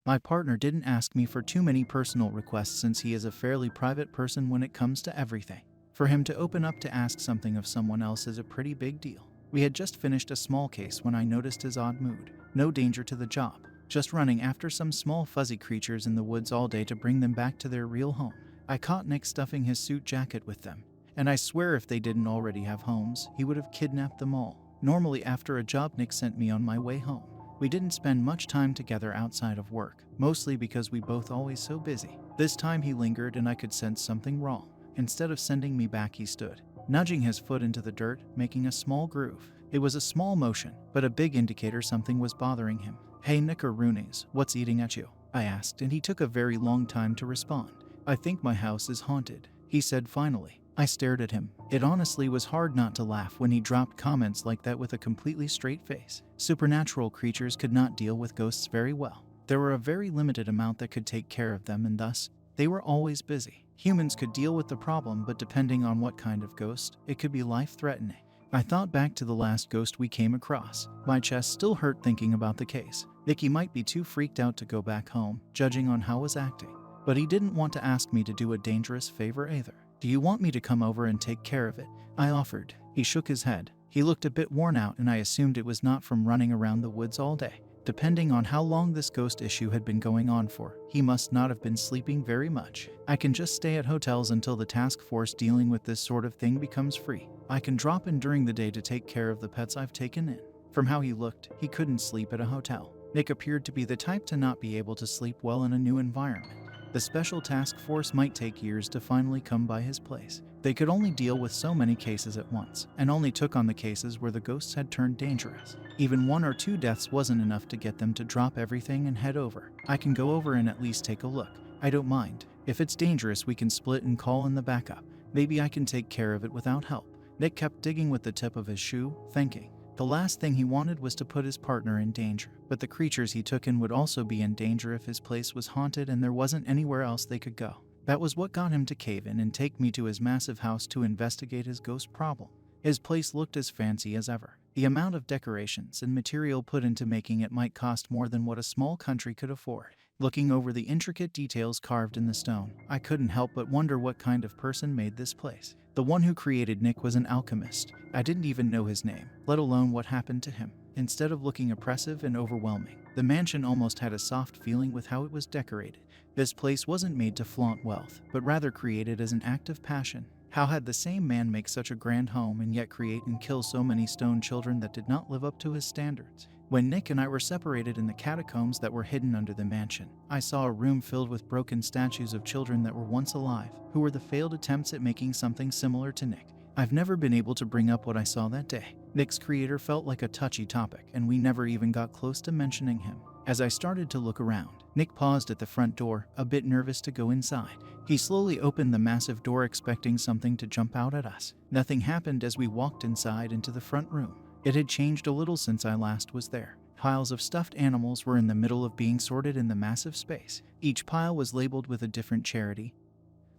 My partner didn't ask me for too many personal requests since he is a fairly private person when it comes to everything. For him to open up to ask something of someone else is a pretty big deal. We had just finished a small case when I noticed his odd mood. No danger to the job, just running after some small fuzzy creatures in the woods all day to bring them back to their real home. I caught Nick stuffing his suit jacket with them, and I swear if they didn't already have homes, he would have kidnapped them all. Normally after a job Nick sent me on my way home. We didn't spend much time together outside of work, mostly because we both always so busy. This time he lingered and I could sense something wrong. Instead of sending me back, he stood, nudging his foot into the dirt, making a small groove. It was a small motion, but a big indicator something was bothering him. "Hey Nickaroonies, what's eating at you?" I asked, and he took a very long time to respond. "I think my house is haunted," he said finally. I stared at him. It honestly was hard not to laugh when he dropped comments like that with a completely straight face. Supernatural creatures could not deal with ghosts very well. There were a very limited amount that could take care of them, and thus, they were always busy. Humans could deal with the problem, but depending on what kind of ghost, it could be life-threatening. I thought back to the last ghost we came across. My chest still hurt thinking about the case. Nicky might be too freaked out to go back home, judging on how I was acting. But he didn't want to ask me to do a dangerous favor either. "Do you want me to come over and take care of it?" I offered. He shook his head. He looked a bit worn out, and I assumed it was not from running around the woods all day. Depending on how long this ghost issue had been going on for, he must not have been sleeping very much. "I can just stay at hotels until the task force dealing with this sort of thing becomes free. I can drop in during the day to take care of the pets I've taken in." From how he looked, he couldn't sleep at a hotel. Nick appeared to be the type to not be able to sleep well in a new environment. The special task force might take years to finally come by his place. They could only deal with so many cases at once, and only took on the cases where the ghosts had turned dangerous. Even 1 or 2 deaths wasn't enough to get them to drop everything and head over. "I can go over and at least take a look. I don't mind. If it's dangerous, we can split and call in the backup. Maybe I can take care of it without help." Nick kept digging with the tip of his shoe, thinking. The last thing he wanted was to put his partner in danger, but the creatures he took in would also be in danger if his place was haunted and there wasn't anywhere else they could go. That was what got him to cave in and take me to his massive house to investigate his ghost problem. His place looked as fancy as ever. The amount of decorations and material put into making it might cost more than what a small country could afford. Looking over the intricate details carved in the stone, I couldn't help but wonder what kind of person made this place. The one who created Nick was an alchemist. I didn't even know his name, let alone what happened to him. Instead of looking oppressive and overwhelming, the mansion almost had a soft feeling with how it was decorated. This place wasn't made to flaunt wealth, but rather created as an act of passion. How had the same man make such a grand home and yet create and kill so many stone children that did not live up to his standards? When Nick and I were separated in the catacombs that were hidden under the mansion, I saw a room filled with broken statues of children that were once alive, who were the failed attempts at making something similar to Nick. I've never been able to bring up what I saw that day. Nick's creator felt like a touchy topic, and we never even got close to mentioning him. As I started to look around, Nick paused at the front door, a bit nervous to go inside. He slowly opened the massive door, expecting something to jump out at us. Nothing happened as we walked inside into the front room. It had changed a little since I last was there. Piles of stuffed animals were in the middle of being sorted in the massive space. Each pile was labeled with a different charity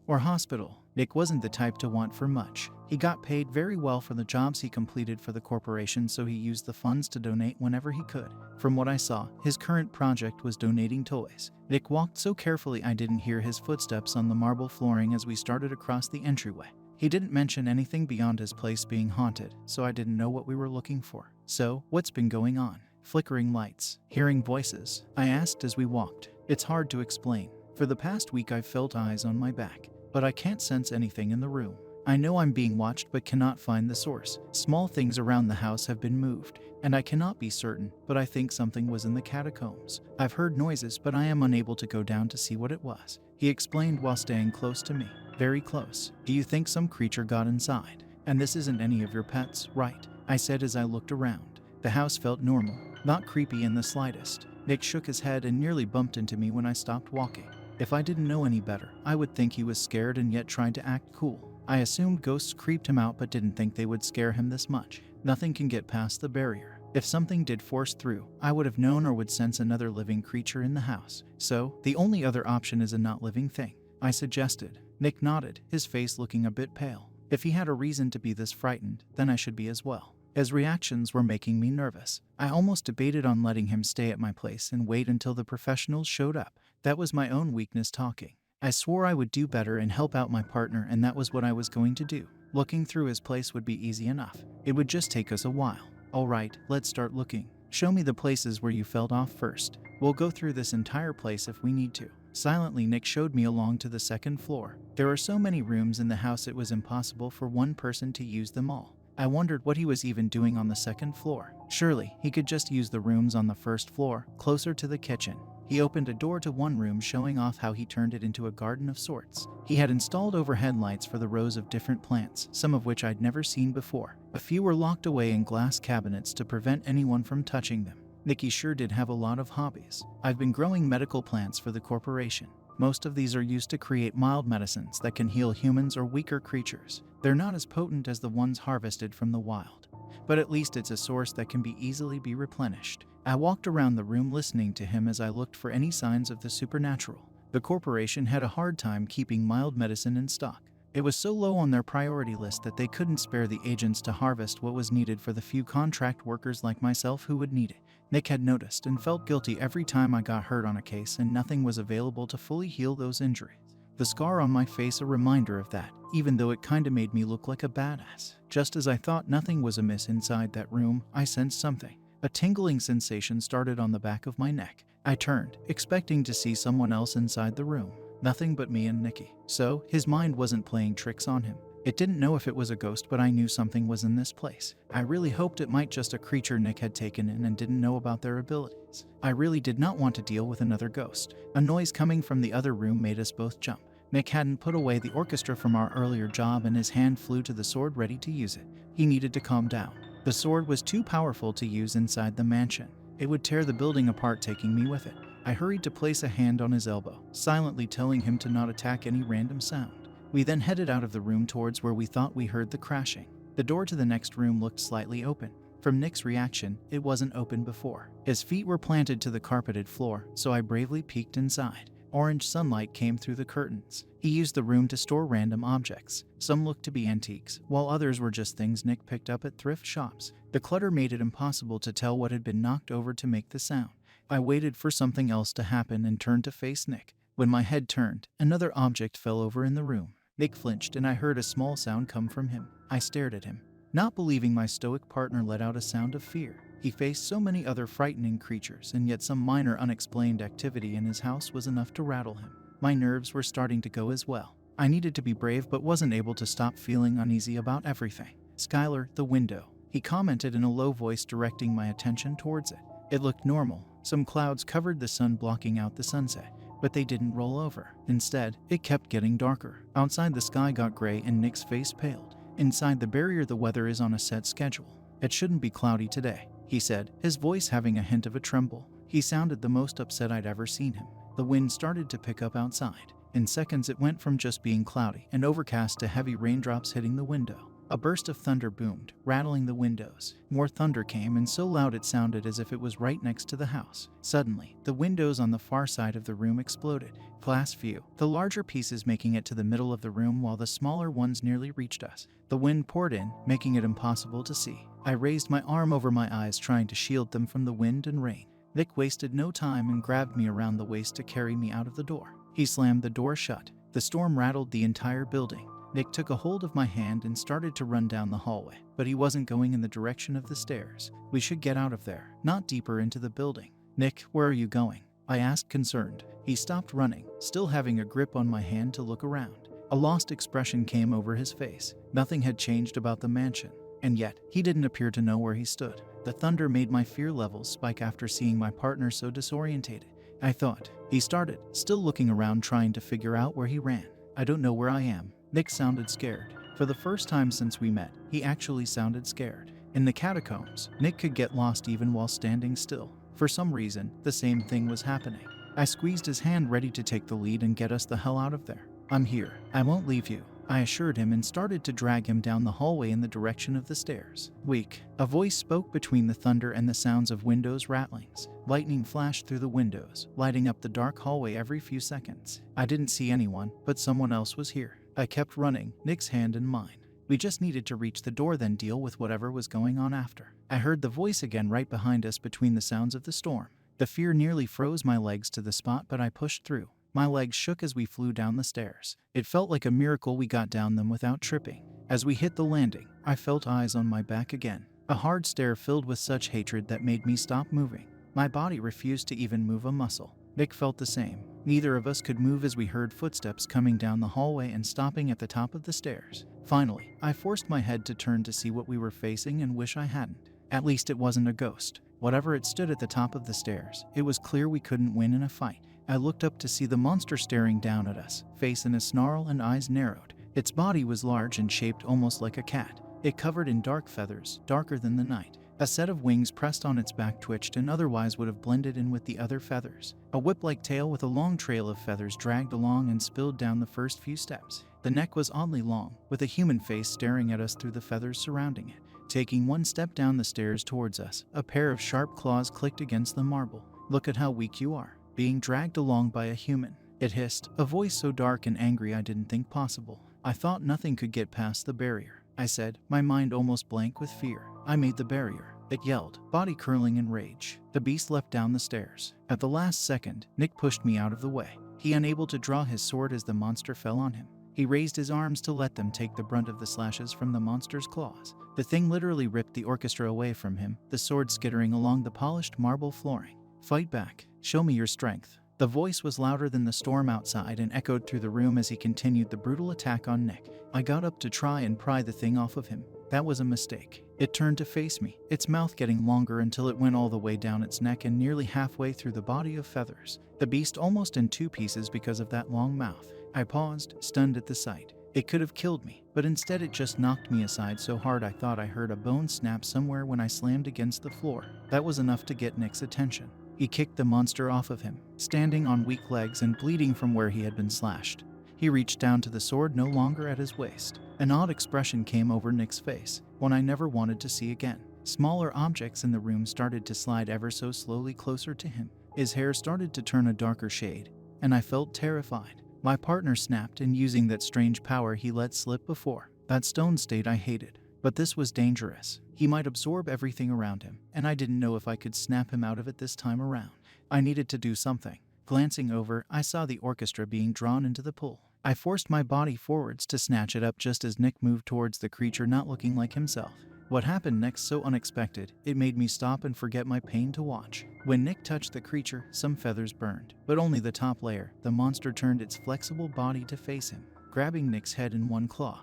or hospital. Nick wasn't the type to want for much. He got paid very well for the jobs he completed for the corporation, so he used the funds to donate whenever he could. From what I saw, his current project was donating toys. Nick walked so carefully I didn't hear his footsteps on the marble flooring as we started across the entryway. He didn't mention anything beyond his place being haunted, so I didn't know what we were looking for. "So, what's been going on?" Flickering lights, hearing voices, I asked as we walked. It's hard to explain. For the past week I've felt eyes on my back, but I can't sense anything in the room. I know I'm being watched but cannot find the source. Small things around the house have been moved, and I cannot be certain, but I think something was in the catacombs. I've heard noises, but I am unable to go down to see what it was. He explained while staying close to me. Very close. "Do you think some creature got inside? And this isn't any of your pets, right?" I said as I looked around. The house felt normal, not creepy in the slightest. Nick shook his head and nearly bumped into me when I stopped walking. If I didn't know any better, I would think he was scared and yet tried to act cool. I assumed ghosts creeped him out but didn't think they would scare him this much. Nothing can get past the barrier. If something did force through, I would have known or would sense another living creature in the house. So, the only other option is a not living thing, I suggested. Nick nodded, his face looking a bit pale. If he had a reason to be this frightened, then I should be as well. His reactions were making me nervous. I almost debated on letting him stay at my place and wait until the professionals showed up. That was my own weakness talking. I swore I would do better and help out my partner, and that was what I was going to do. Looking through his place would be easy enough. It would just take us a while. Alright, let's start looking. Show me the places where you fell off first. We'll go through this entire place if we need to. Silently, Nick showed me along to the second floor. There are so many rooms in the house it was impossible for one person to use them all. I wondered what he was even doing on the second floor. Surely, he could just use the rooms on the first floor, closer to the kitchen. He opened a door to one room, showing off how he turned it into a garden of sorts. He had installed overhead lights for the rows of different plants, some of which I'd never seen before. A few were locked away in glass cabinets to prevent anyone from touching them. Nicky sure did have a lot of hobbies. I've been growing medical plants for the corporation. Most of these are used to create mild medicines that can heal humans or weaker creatures. They're not as potent as the ones harvested from the wild, but at least it's a source that can be easily be replenished. I walked around the room listening to him as I looked for any signs of the supernatural. The corporation had a hard time keeping mild medicine in stock. It was so low on their priority list that they couldn't spare the agents to harvest what was needed for the few contract workers like myself who would need it. Nick had noticed and felt guilty every time I got hurt on a case, and nothing was available to fully heal those injuries. The scar on my face a reminder of that, even though it kinda made me look like a badass. Just as I thought nothing was amiss inside that room, I sensed something. A tingling sensation started on the back of my neck. I turned, expecting to see someone else inside the room. Nothing but me and Nicky. So, his mind wasn't playing tricks on him. It didn't know if it was a ghost, but I knew something was in this place. I really hoped it might just a creature Nick had taken in and didn't know about their abilities. I really did not want to deal with another ghost. A noise coming from the other room made us both jump. Nick hadn't put away the orchestra from our earlier job, and his hand flew to the sword ready to use it. He needed to calm down. The sword was too powerful to use inside the mansion. It would tear the building apart, taking me with it. I hurried to place a hand on his elbow, silently telling him to not attack any random sound. We then headed out of the room towards where we thought we heard the crashing. The door to the next room looked slightly open. From Nick's reaction, it wasn't open before. His feet were planted to the carpeted floor, so I bravely peeked inside. Orange sunlight came through the curtains. He used the room to store random objects. Some looked to be antiques, while others were just things Nick picked up at thrift shops. The clutter made it impossible to tell what had been knocked over to make the sound. I waited for something else to happen and turned to face Nick. When my head turned, another object fell over in the room. Nick flinched and I heard a small sound come from him. I stared at him, not believing my stoic partner let out a sound of fear. He faced so many other frightening creatures, and yet some minor unexplained activity in his house was enough to rattle him. My nerves were starting to go as well. I needed to be brave but wasn't able to stop feeling uneasy about everything. "Skylar, the window," he commented in a low voice, directing my attention towards it. It looked normal. Some clouds covered the sun, blocking out the sunset, but they didn't roll over. Instead, it kept getting darker. Outside, the sky got gray and Nick's face paled. Inside the barrier, the weather is on a set schedule. "It shouldn't be cloudy today," he said, his voice having a hint of a tremble. He sounded the most upset I'd ever seen him. The wind started to pick up outside. In seconds, it went from just being cloudy and overcast to heavy raindrops hitting the window. A burst of thunder boomed, rattling the windows. More thunder came, and so loud it sounded as if it was right next to the house. Suddenly, the windows on the far side of the room exploded. Glass few, the larger pieces making it to the middle of the room while the smaller ones nearly reached us. The wind poured in, making it impossible to see. I raised my arm over my eyes, trying to shield them from the wind and rain. Nick wasted no time and grabbed me around the waist to carry me out of the door. He slammed the door shut. The storm rattled the entire building. Nick took a hold of my hand and started to run down the hallway, but he wasn't going in the direction of the stairs. "We should get out of there, not deeper into the building." "Nick, where are you going?" I asked, concerned. He stopped running, still having a grip on my hand to look around. A lost expression came over his face. Nothing had changed about the mansion, and yet he didn't appear to know where he stood. The thunder made my fear levels spike after seeing my partner so disorientated. I thought. He started, still looking around, trying to figure out where he ran. "I don't know where I am." Nick sounded scared. For the first time since we met, he actually sounded scared. In the catacombs, Nick could get lost even while standing still. For some reason, the same thing was happening. I squeezed his hand, ready to take the lead and get us the hell out of there. "I'm here. I won't leave you," I assured him, and started to drag him down the hallway in the direction of the stairs. "Weak." A voice spoke between the thunder and the sounds of windows rattlings. Lightning flashed through the windows, lighting up the dark hallway every few seconds. I didn't see anyone, but someone else was here. I kept running, Nick's hand in mine. We just needed to reach the door, then deal with whatever was going on after. I heard the voice again right behind us between the sounds of the storm. The fear nearly froze my legs to the spot, but I pushed through. My legs shook as we flew down the stairs. It felt like a miracle we got down them without tripping. As we hit the landing, I felt eyes on my back again. A hard stare filled with such hatred that made me stop moving. My body refused to even move a muscle. Nick felt the same. Neither of us could move as we heard footsteps coming down the hallway and stopping at the top of the stairs. Finally, I forced my head to turn to see what we were facing and wish I hadn't. At least it wasn't a ghost. Whatever it stood at the top of the stairs, it was clear we couldn't win in a fight. I looked up to see the monster staring down at us, face in a snarl and eyes narrowed. Its body was large and shaped almost like a cat. It covered in dark feathers, darker than the night. A set of wings pressed on its back twitched and otherwise would have blended in with the other feathers. A whip-like tail with a long trail of feathers dragged along and spilled down the first few steps. The neck was oddly long, with a human face staring at us through the feathers surrounding it. Taking one step down the stairs towards us, a pair of sharp claws clicked against the marble. "Look at how weak you are, being dragged along by a human," it hissed, a voice so dark and angry I didn't think possible. "I thought nothing could get past the barrier," I said, my mind almost blank with fear. "I made the barrier," it yelled, body curling in rage. The beast leapt down the stairs. At the last second, Nick pushed me out of the way. He unable to draw his sword as the monster fell on him. He raised his arms to let them take the brunt of the slashes from the monster's claws. The thing literally ripped the orchestra away from him, the sword skittering along the polished marble flooring. "Fight back. Show me your strength." The voice was louder than the storm outside and echoed through the room as he continued the brutal attack on Nick. I got up to try and pry the thing off of him. That was a mistake. It turned to face me, its mouth getting longer until it went all the way down its neck and nearly halfway through the body of feathers. The beast almost in two pieces because of that long mouth. I paused, stunned at the sight. It could have killed me, but instead it just knocked me aside so hard I thought I heard a bone snap somewhere when I slammed against the floor. That was enough to get Nick's attention. He kicked the monster off of him, standing on weak legs and bleeding from where he had been slashed. He reached down to the sword no longer at his waist. An odd expression came over Nick's face, one I never wanted to see again. Smaller objects in the room started to slide ever so slowly closer to him. His hair started to turn a darker shade, and I felt terrified. My partner snapped, and using that strange power he let slip before. That stone state I hated. But this was dangerous. He might absorb everything around him, and I didn't know if I could snap him out of it this time around. I needed to do something. Glancing over, I saw the orchestra being drawn into the pool. I forced my body forwards to snatch it up just as Nick moved towards the creature not looking like himself. What happened next so unexpected, it made me stop and forget my pain to watch. When Nick touched the creature, some feathers burned, but only the top layer. The monster turned its flexible body to face him, grabbing Nick's head in one claw.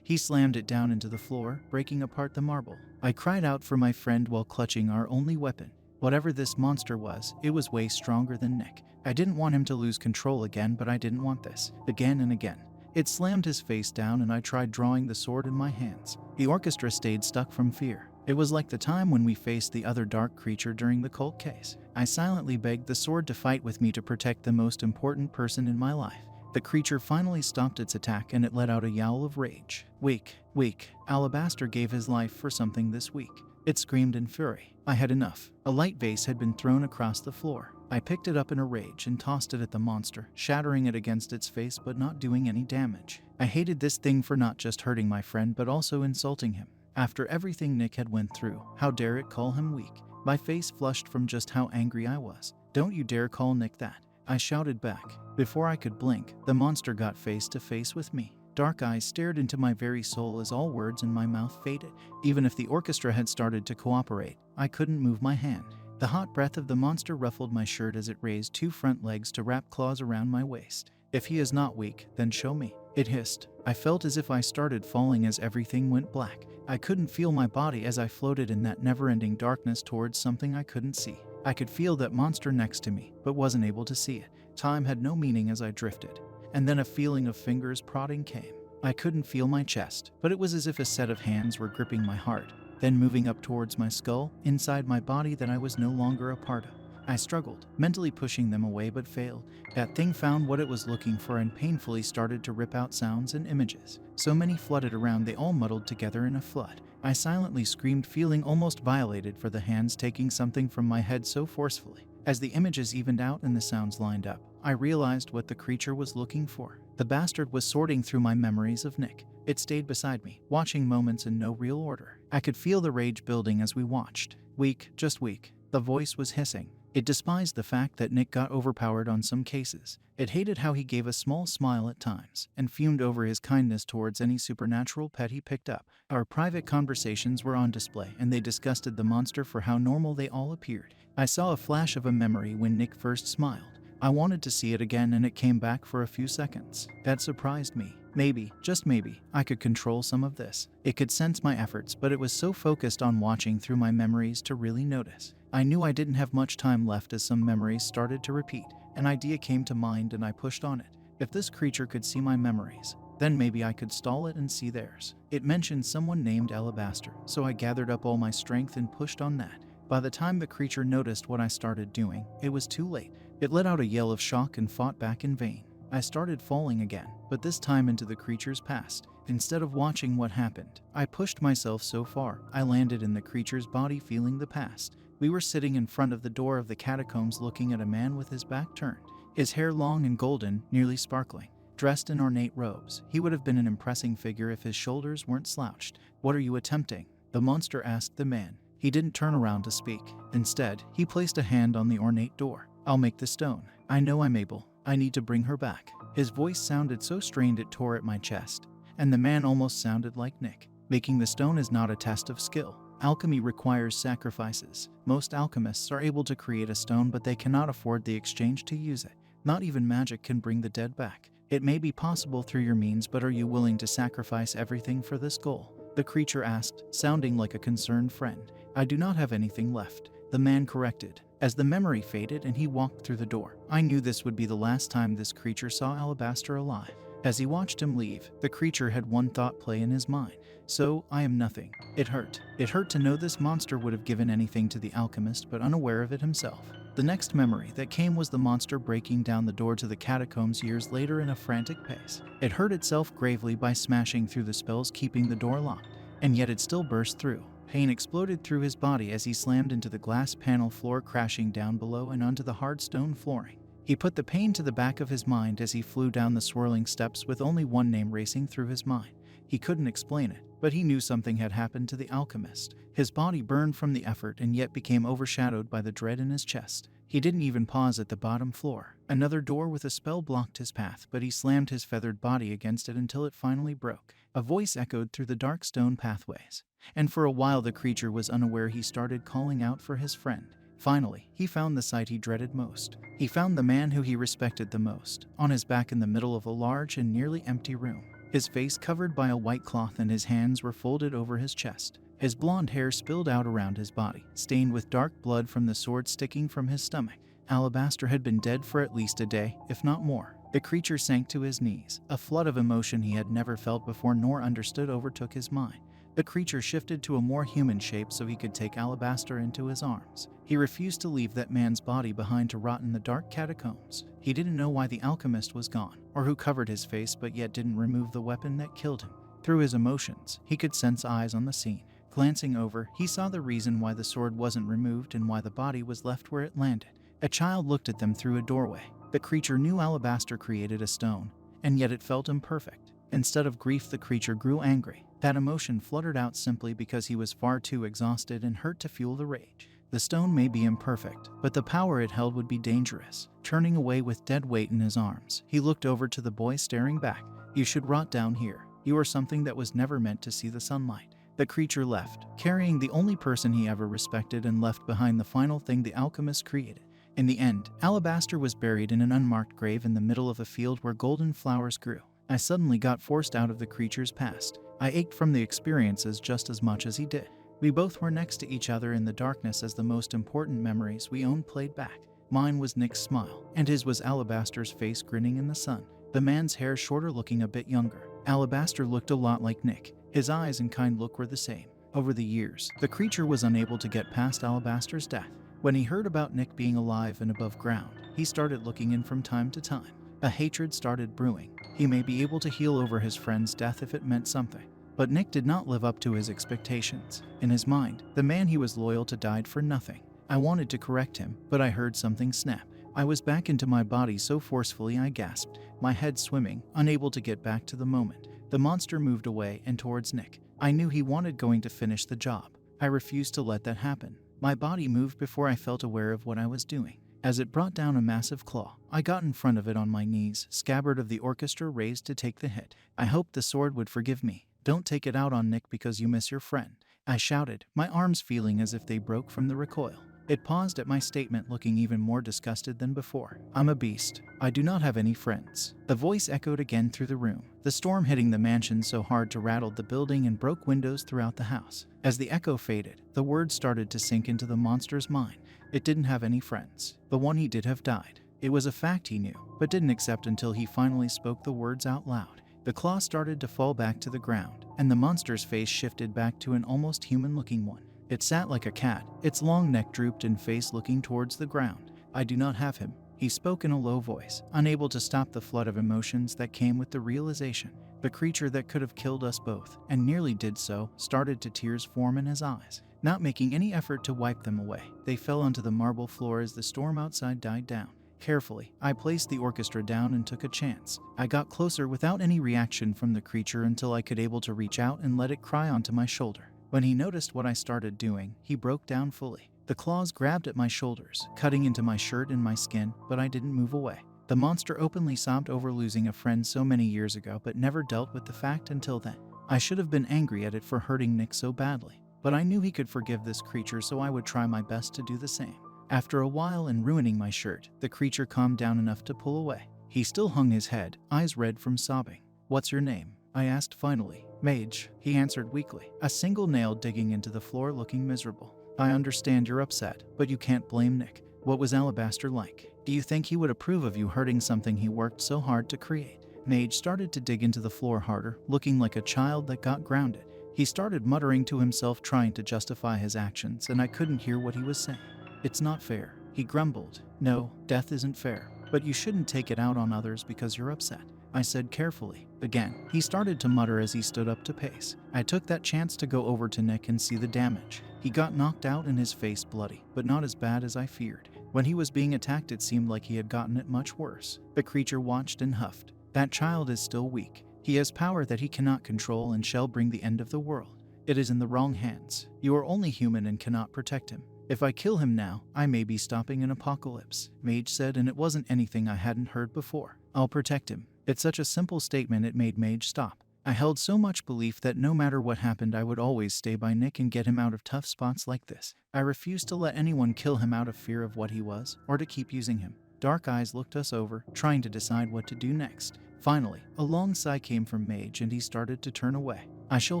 He slammed it down into the floor, breaking apart the marble. I cried out for my friend while clutching our only weapon. Whatever this monster was, it was way stronger than Nick. I didn't want him to lose control again, but I didn't want this. Again and again. It slammed his face down and I tried drawing the sword in my hands. The orchestra stayed stuck from fear. It was like the time when we faced the other dark creature during the cult case. I silently begged the sword to fight with me to protect the most important person in my life. The creature finally stopped its attack and it let out a yowl of rage. Weak, weak. Alabaster gave his life for something this weak. It screamed in fury. I had enough. A light vase had been thrown across the floor. I picked it up in a rage and tossed it at the monster, shattering it against its face but not doing any damage. I hated this thing for not just hurting my friend but also insulting him. After everything Nick had went through, how dare it call him weak? My face flushed from just how angry I was. "Don't you dare call Nick that," I shouted back. Before I could blink, the monster got face to face with me. Dark eyes stared into my very soul as all words in my mouth faded. Even if the orchestra had started to cooperate, I couldn't move my hand. The hot breath of the monster ruffled my shirt as it raised two front legs to wrap claws around my waist. "If he is not weak, then show me," it hissed. I felt as if I started falling as everything went black. I couldn't feel my body as I floated in that never-ending darkness towards something I couldn't see. I could feel that monster next to me, but wasn't able to see it. Time had no meaning as I drifted. And then a feeling of fingers prodding came. I couldn't feel my chest, but it was as if a set of hands were gripping my heart, then moving up towards my skull, inside my body that I was no longer a part of. I struggled, mentally pushing them away but failed. That thing found what it was looking for and painfully started to rip out sounds and images. So many flooded around, they all muddled together in a flood. I silently screamed, feeling almost violated for the hands taking something from my head so forcefully. As the images evened out and the sounds lined up, I realized what the creature was looking for. The bastard was sorting through my memories of Nick. It stayed beside me, watching moments in no real order. I could feel the rage building as we watched. Weak, just weak. The voice was hissing. It despised the fact that Nick got overpowered on some cases. It hated how he gave a small smile at times, and fumed over his kindness towards any supernatural pet he picked up. Our private conversations were on display, and they disgusted the monster for how normal they all appeared. I saw a flash of a memory when Nick first smiled. I wanted to see it again, and it came back for a few seconds. That surprised me. Maybe, just maybe, I could control some of this. It could sense my efforts, but it was so focused on watching through my memories to really notice. I knew I didn't have much time left as some memories started to repeat. An idea came to mind and I pushed on it. If this creature could see my memories, then maybe I could stall it and see theirs. It mentioned someone named Alabaster, so I gathered up all my strength and pushed on that. By the time the creature noticed what I started doing, it was too late. It let out a yell of shock and fought back in vain. I started falling again, but this time into the creature's past. Instead of watching what happened, I pushed myself so far, I landed in the creature's body, feeling the past. We were sitting in front of the door of the catacombs looking at a man with his back turned, his hair long and golden, nearly sparkling. Dressed in ornate robes, he would have been an impressive figure if his shoulders weren't slouched. "What are you attempting?" the monster asked the man. He didn't turn around to speak. Instead, he placed a hand on the ornate door. "I'll make the stone. I know I'm able. I need to bring her back." His voice sounded so strained it tore at my chest, and the man almost sounded like Nick. "Making the stone is not a test of skill. Alchemy requires sacrifices. Most alchemists are able to create a stone, but they cannot afford the exchange to use it. Not even magic can bring the dead back. It may be possible through your means, but are you willing to sacrifice everything for this goal?" the creature asked, sounding like a concerned friend. "I do not have anything left," the man corrected. As the memory faded and he walked through the door, I knew this would be the last time this creature saw Alabaster alive. As he watched him leave, the creature had one thought play in his mind. "So, I am nothing." It hurt. It hurt to know this monster would have given anything to the alchemist, but unaware of it himself. The next memory that came was the monster breaking down the door to the catacombs years later in a frantic pace. It hurt itself gravely by smashing through the spells keeping the door locked, and yet it still burst through. Pain exploded through his body as he slammed into the glass panel floor, crashing down below and onto the hard stone flooring. He put the pain to the back of his mind as he flew down the swirling steps with only one name racing through his mind. He couldn't explain it, but he knew something had happened to the alchemist. His body burned from the effort and yet became overshadowed by the dread in his chest. He didn't even pause at the bottom floor. Another door with a spell blocked his path, but he slammed his feathered body against it until it finally broke. A voice echoed through the dark stone pathways, and for a while the creature was unaware. He started calling out for his friend. Finally, he found the sight he dreaded most. He found the man who he respected the most, on his back in the middle of a large and nearly empty room. His face covered by a white cloth and his hands were folded over his chest. His blonde hair spilled out around his body, stained with dark blood from the sword sticking from his stomach. Alabaster had been dead for at least a day, if not more. The creature sank to his knees. A flood of emotion he had never felt before nor understood overtook his mind. The creature shifted to a more human shape so he could take Alabaster into his arms. He refused to leave that man's body behind to rot in the dark catacombs. He didn't know why the alchemist was gone, or who covered his face but yet didn't remove the weapon that killed him. Through his emotions, he could sense eyes on the scene. Glancing over, he saw the reason why the sword wasn't removed and why the body was left where it landed. A child looked at them through a doorway. The creature knew Alabaster created a stone, and yet it felt imperfect. Instead of grief, the creature grew angry. That emotion fluttered out simply because he was far too exhausted and hurt to fuel the rage. The stone may be imperfect, but the power it held would be dangerous. Turning away with dead weight in his arms, he looked over to the boy staring back. "You should rot down here. You are something that was never meant to see the sunlight." The creature left, carrying the only person he ever respected, and left behind the final thing the alchemist created. In the end, Alabaster was buried in an unmarked grave in the middle of a field where golden flowers grew. I suddenly got forced out of the creature's past. I ached from the experiences just as much as he did. We both were next to each other in the darkness as the most important memories we owned played back. Mine was Nick's smile, and his was Alabaster's face grinning in the sun. The man's hair shorter, looking a bit younger. Alabaster looked a lot like Nick. His eyes and kind look were the same. Over the years, the creature was unable to get past Alabaster's death. When he heard about Nick being alive and above ground, he started looking in from time to time. A hatred started brewing. He may be able to heal over his friend's death if it meant something. But Nick did not live up to his expectations. In his mind, the man he was loyal to died for nothing. I wanted to correct him, but I heard something snap. I was back into my body so forcefully I gasped, my head swimming, unable to get back to the moment. The monster moved away and towards Nick. I knew he wanted going to finish the job. I refused to let that happen. My body moved before I felt aware of what I was doing. As it brought down a massive claw, I got in front of it on my knees, scabbard of the orchestra raised to take the hit. I hoped the sword would forgive me. "Don't take it out on Nick because you miss your friend," I shouted, my arms feeling as if they broke from the recoil. It paused at my statement, looking even more disgusted than before. "I'm a beast. I do not have any friends." The voice echoed again through the room, the storm hitting the mansion so hard to rattled the building and broke windows throughout the house. As the echo faded, the words started to sink into the monster's mind. It didn't have any friends. The one he did have died. It was a fact he knew, but didn't accept until he finally spoke the words out loud. The claw started to fall back to the ground, and the monster's face shifted back to an almost human-looking one. It sat like a cat, its long neck drooped and face looking towards the ground. "I do not have him," he spoke in a low voice, unable to stop the flood of emotions that came with the realization. The creature that could have killed us both, and nearly did so, started to tears form in his eyes. Not making any effort to wipe them away, they fell onto the marble floor as the storm outside died down. Carefully, I placed the orchestra down and took a chance. I got closer without any reaction from the creature until I could able to reach out and let it cry onto my shoulder. When he noticed what I started doing, he broke down fully. The claws grabbed at my shoulders, cutting into my shirt and my skin, but I didn't move away. The monster openly sobbed over losing a friend so many years ago but never dealt with the fact until then. I should have been angry at it for hurting Nick so badly, but I knew he could forgive this creature, so I would try my best to do the same. After a while and ruining my shirt, the creature calmed down enough to pull away. He still hung his head, eyes red from sobbing. "What's your name?" I asked finally. "Mage," he answered weakly, a single nail digging into the floor, looking miserable. "I understand you're upset, but you can't blame Nick. What was Alabaster like? Do you think he would approve of you hurting something he worked so hard to create?" Mage started to dig into the floor harder, looking like a child that got grounded. He started muttering to himself, trying to justify his actions, and I couldn't hear what he was saying. "It's not fair," he grumbled. "No, death isn't fair, but you shouldn't take it out on others because you're upset," I said carefully. Again, he started to mutter as he stood up to pace. I took that chance to go over to Nick and see the damage. He got knocked out and his face bloody, but not as bad as I feared. When he was being attacked, it seemed like he had gotten it much worse. The creature watched and huffed. "That child is still weak. He has power that he cannot control and shall bring the end of the world. It is in the wrong hands. You are only human and cannot protect him. If I kill him now, I may be stopping an apocalypse," Mage said, and it wasn't anything I hadn't heard before. "I'll protect him." It's such a simple statement, it made Mage stop. I held so much belief that no matter what happened, I would always stay by Nick and get him out of tough spots like this. I refused to let anyone kill him out of fear of what he was, or to keep using him. Dark eyes looked us over, trying to decide what to do next. Finally, a long sigh came from Mage and he started to turn away. "I shall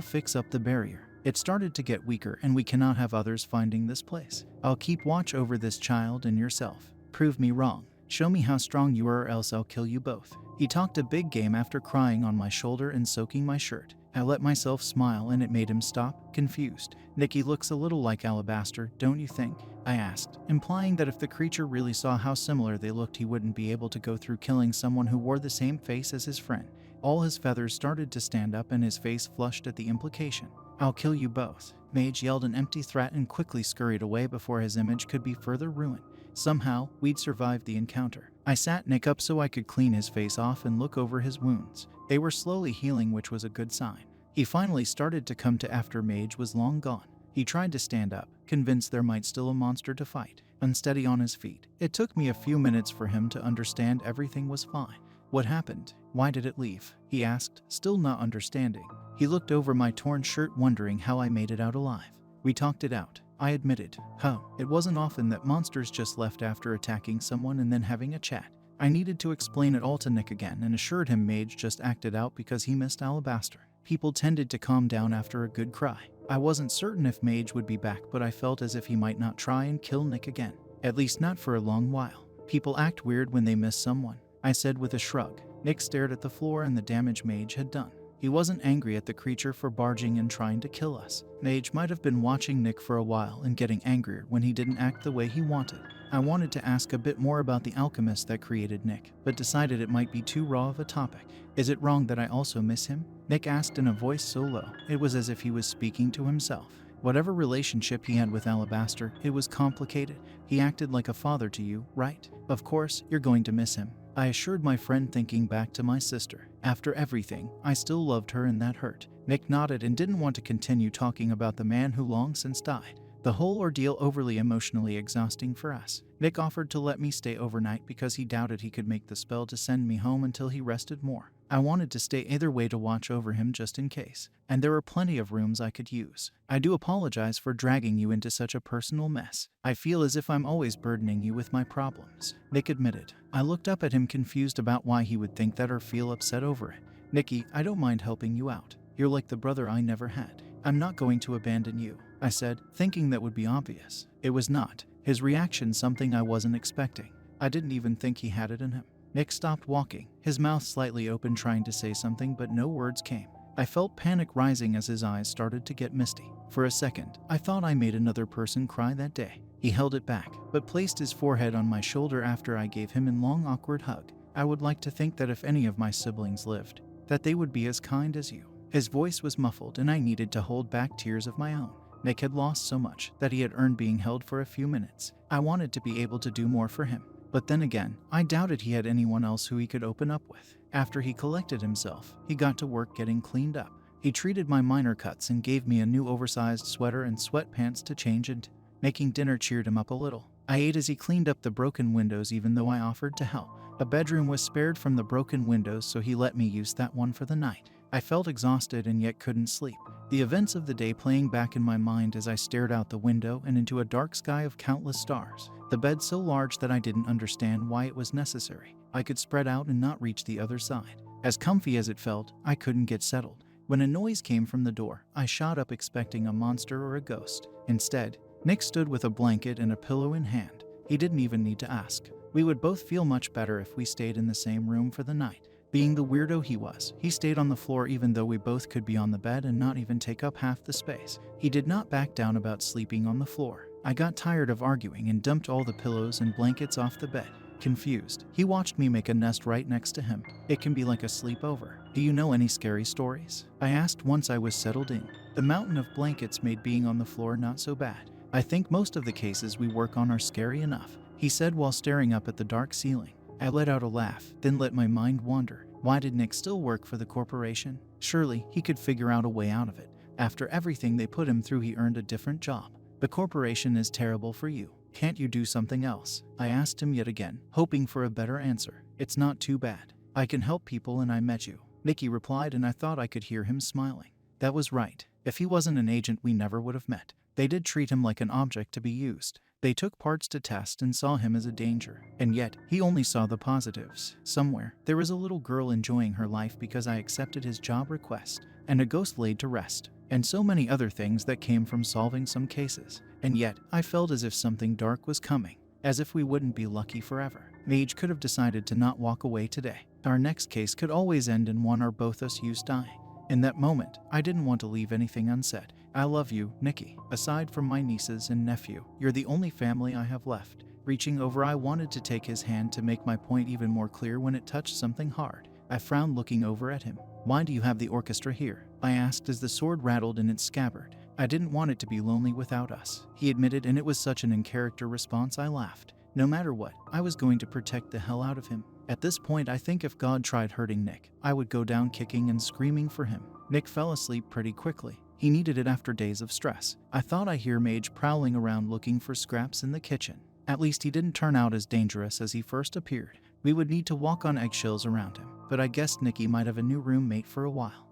fix up the barrier. It started to get weaker and we cannot have others finding this place. I'll keep watch over this child and yourself. Prove me wrong. Show me how strong you are or else I'll kill you both." He talked a big game after crying on my shoulder and soaking my shirt. I let myself smile and it made him stop, confused. "Nicky looks a little like Alabaster, don't you think?" I asked, implying that if the creature really saw how similar they looked, he wouldn't be able to go through killing someone who wore the same face as his friend. All his feathers started to stand up and his face flushed at the implication. "I'll kill you both." Mage yelled an empty threat and quickly scurried away before his image could be further ruined. Somehow, we'd survived the encounter. I sat Nick up so I could clean his face off and look over his wounds. They were slowly healing, which was a good sign. He finally started to come to after Mage was long gone. He tried to stand up, convinced there might still a monster to fight, unsteady on his feet. It took me a few minutes for him to understand everything was fine. "What happened? Why did it leave?" he asked, still not understanding. He looked over my torn shirt, wondering how I made it out alive. "We talked it out," I admitted. It wasn't often that monsters just left after attacking someone and then having a chat. I needed to explain it all to Nick again and assured him Mage just acted out because he missed Alabaster. People tended to calm down after a good cry. I wasn't certain if Mage would be back, but I felt as if he might not try and kill Nick again. At least not for a long while. People act weird when they miss someone, I said with a shrug. Nick stared at the floor and the damage Mage had done. He wasn't angry at the creature for barging and trying to kill us. Mage might have been watching Nick for a while and getting angrier when he didn't act the way he wanted. I wanted to ask a bit more about the alchemist that created Nick, but decided it might be too raw of a topic. "Is it wrong that I also miss him?" Nick asked in a voice so low, it was as if he was speaking to himself. Whatever relationship he had with Alabaster, it was complicated. He acted like a father to you, right? Of course, you're going to miss him. I assured my friend, thinking back to my sister. After everything, I still loved her and that hurt. Nick nodded and didn't want to continue talking about the man who long since died. The whole ordeal overly emotionally exhausting for us. Nick offered to let me stay overnight because he doubted he could make the spell to send me home until he rested more. I wanted to stay either way to watch over him just in case, and there were plenty of rooms I could use. I do apologize for dragging you into such a personal mess. I feel as if I'm always burdening you with my problems, Nick admitted. I looked up at him, confused about why he would think that or feel upset over it. Nicky, I don't mind helping you out. You're like the brother I never had. I'm not going to abandon you, I said, thinking that would be obvious. It was not. His reaction something I wasn't expecting. I didn't even think he had it in him. Nick stopped walking, his mouth slightly open, trying to say something, but no words came. I felt panic rising as his eyes started to get misty. For a second, I thought I made another person cry that day. He held it back, but placed his forehead on my shoulder after I gave him a long, awkward hug. I would like to think that if any of my siblings lived, that they would be as kind as you. His voice was muffled, and I needed to hold back tears of my own. Nick had lost so much that he had earned being held for a few minutes. I wanted to be able to do more for him. But then again, I doubted he had anyone else who he could open up with. After he collected himself, he got to work getting cleaned up. He treated my minor cuts and gave me a new oversized sweater and sweatpants to change into. Making dinner cheered him up a little. I ate as he cleaned up the broken windows, even though I offered to help. A bedroom was spared from the broken windows, so he let me use that one for the night. I felt exhausted and yet couldn't sleep. The events of the day playing back in my mind as I stared out the window and into a dark sky of countless stars. The bed so large that I didn't understand why it was necessary. I could spread out and not reach the other side. As comfy as it felt, I couldn't get settled. When a noise came from the door, I shot up expecting a monster or a ghost. Instead, Nick stood with a blanket and a pillow in hand. He didn't even need to ask. We would both feel much better if we stayed in the same room for the night. Being the weirdo he was, he stayed on the floor even though we both could be on the bed and not even take up half the space. He did not back down about sleeping on the floor. I got tired of arguing and dumped all the pillows and blankets off the bed. Confused, he watched me make a nest right next to him. It can be like a sleepover. Do you know any scary stories? I asked once I was settled in. The mountain of blankets made being on the floor not so bad. I think most of the cases we work on are scary enough, he said while staring up at the dark ceiling. I let out a laugh, then let my mind wander. Why did Nick still work for the corporation? Surely he could figure out a way out of it. After everything they put him through, he earned a different job. The corporation is terrible for you. Can't you do something else? I asked him yet again, hoping for a better answer. It's not too bad. I can help people and I met you, Nicky replied, and I thought I could hear him smiling. That was right. If he wasn't an agent, we never would have met. They did treat him like an object to be used. They took parts to test and saw him as a danger. And yet, he only saw the positives. Somewhere, there was a little girl enjoying her life because I accepted his job request, and a ghost laid to rest, and so many other things that came from solving some cases. And yet, I felt as if something dark was coming, as if we wouldn't be lucky forever. Mage could have decided to not walk away today. Our next case could always end in one or both us dying. In that moment, I didn't want to leave anything unsaid. I love you, Nicky. Aside from my nieces and nephew, you're the only family I have left. Reaching over, I wanted to take his hand to make my point even more clear when it touched something hard. I frowned, looking over at him. Why do you have the orchestra here? I asked as the sword rattled in its scabbard. I didn't want it to be lonely without us, he admitted, and it was such an in-character response I laughed. No matter what, I was going to protect the hell out of him. At this point, I think if God tried hurting Nick, I would go down kicking and screaming for him. Nick fell asleep pretty quickly. He needed it after days of stress. I thought I hear Mage prowling around looking for scraps in the kitchen. At least he didn't turn out as dangerous as he first appeared. We would need to walk on eggshells around him, but I guessed Nicky might have a new roommate for a while.